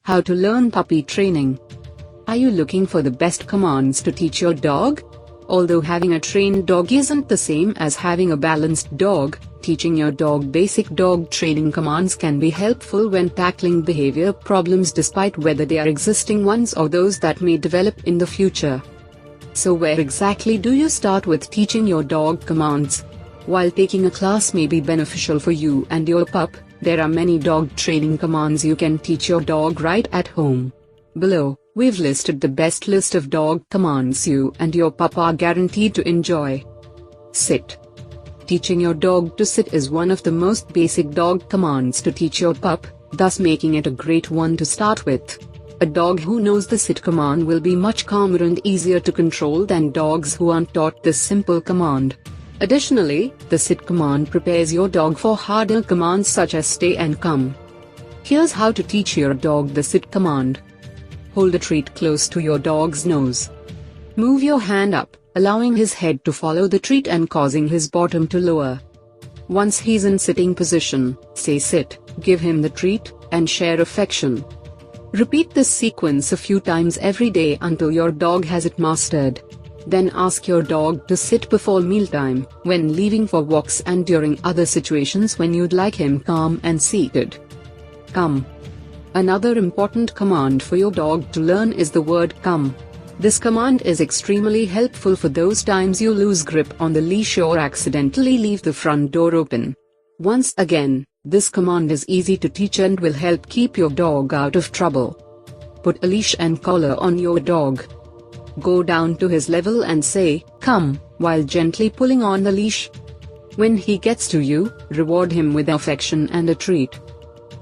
How to learn puppy training. Are you looking for the best commands to teach your dog? Although having a trained dog isn't the same as having a balanced dog, teaching your dog basic dog training commands can be helpful when tackling behavior problems despite whether they are existing ones or those that may develop in the future. So where exactly do you start with teaching your dog commands? While taking a class may be beneficial for you and your pup, there are many dog training commands you can teach your dog right at home. Below, we've listed the best list of dog commands you and your pup are guaranteed to enjoy. Sit. Teaching your dog to sit is one of the most basic dog commands to teach your pup, thus making it a great one to start with. A dog who knows the sit command will be much calmer and easier to control than dogs who aren't taught this simple command. Additionally, the sit command prepares your dog for harder commands such as stay and come. Here's how to teach your dog the sit command. Hold a treat close to your dog's nose. Move your hand up, allowing his head to follow the treat and causing his bottom to lower. Once he's in sitting position, say sit, give him the treat, and share affection. Repeat this sequence a few times every day until your dog has it mastered. Then ask your dog to sit before mealtime, when leaving for walks and during other situations when you'd like him calm and seated. Come. Another important command for your dog to learn is the word come. This command is extremely helpful for those times you lose grip on the leash or accidentally leave the front door open. Once again, this command is easy to teach and will help keep your dog out of trouble. Put a leash and collar on your dog. Go down to his level and say, come, while gently pulling on the leash. When he gets to you, reward him with affection and a treat.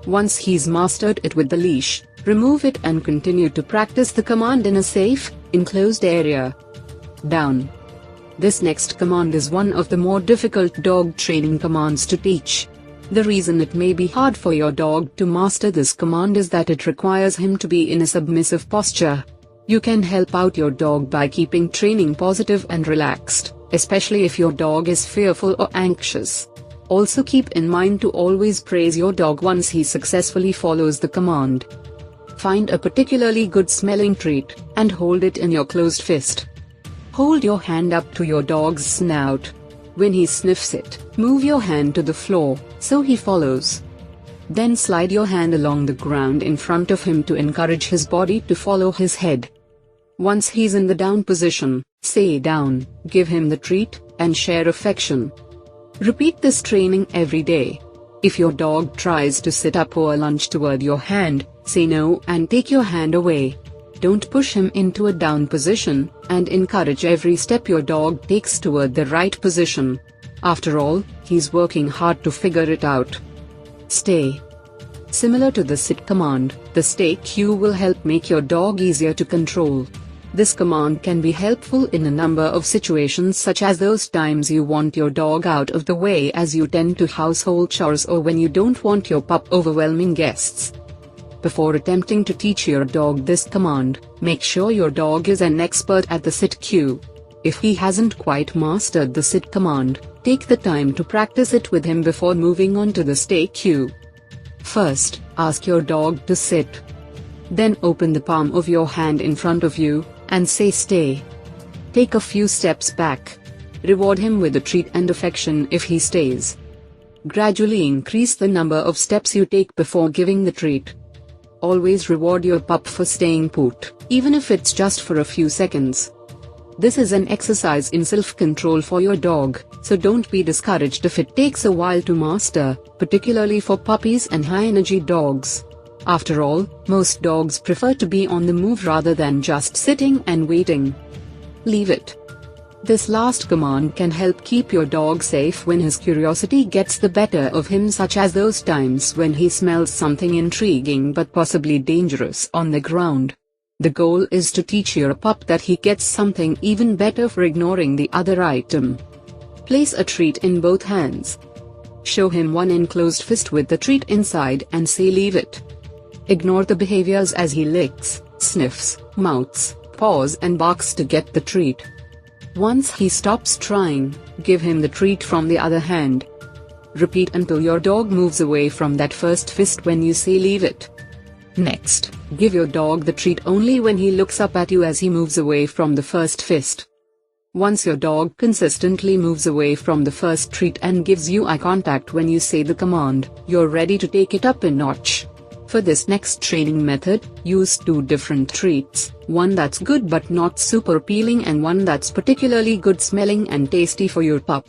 Once he's mastered it with the leash, remove it and continue to practice the command in a safe, enclosed area. Down. This next command is one of the more difficult dog training commands to teach. The reason it may be hard for your dog to master this command is that it requires him to be in a submissive posture. You can help out your dog by keeping training positive and relaxed, especially if your dog is fearful or anxious. Also keep in mind to always praise your dog once he successfully follows the command. Find a particularly good smelling treat, and hold it in your closed fist. Hold your hand up to your dog's snout. When he sniffs it, move your hand to the floor, so he follows. Then slide your hand along the ground in front of him to encourage his body to follow his head. Once he's in the down position, say down, give him the treat, and share affection. Repeat this training every day. If your dog tries to sit up or lunge toward your hand, say no and take your hand away. Don't push him into a down position, and encourage every step your dog takes toward the right position. After all, he's working hard to figure it out. Stay. Similar to the sit command, the stay cue will help make your dog easier to control. This command can be helpful in a number of situations, such as those times you want your dog out of the way as you tend to household chores or when you don't want your pup overwhelming guests. Before attempting to teach your dog this command, make sure your dog is an expert at the sit cue. If he hasn't quite mastered the sit command, take the time to practice it with him before moving on to the stay cue. First, ask your dog to sit. Then open the palm of your hand in front of you, and say stay. Take a few steps back. Reward him with a treat and affection if he stays. Gradually increase the number of steps you take before giving the treat. Always reward your pup for staying put, even if it's just for a few seconds. This is an exercise in self-control for your dog, so don't be discouraged if it takes a while to master, particularly for puppies and high-energy dogs. After all, most dogs prefer to be on the move rather than just sitting and waiting. Leave it. This last command can help keep your dog safe when his curiosity gets the better of him, such as those times when he smells something intriguing but possibly dangerous on the ground. The goal is to teach your pup that he gets something even better for ignoring the other item. Place a treat in both hands. Show him one enclosed fist with the treat inside and say leave it. Ignore the behaviors as he licks, sniffs, mouths, paws and barks to get the treat. Once he stops trying, give him the treat from the other hand. Repeat until your dog moves away from that first fist when you say leave it. Next, give your dog the treat only when he looks up at you as he moves away from the first fist. Once your dog consistently moves away from the first treat and gives you eye contact when you say the command, you're ready to take it up a notch. For this next training method, use 2 different treats, one that's good but not super appealing and one that's particularly good smelling and tasty for your pup.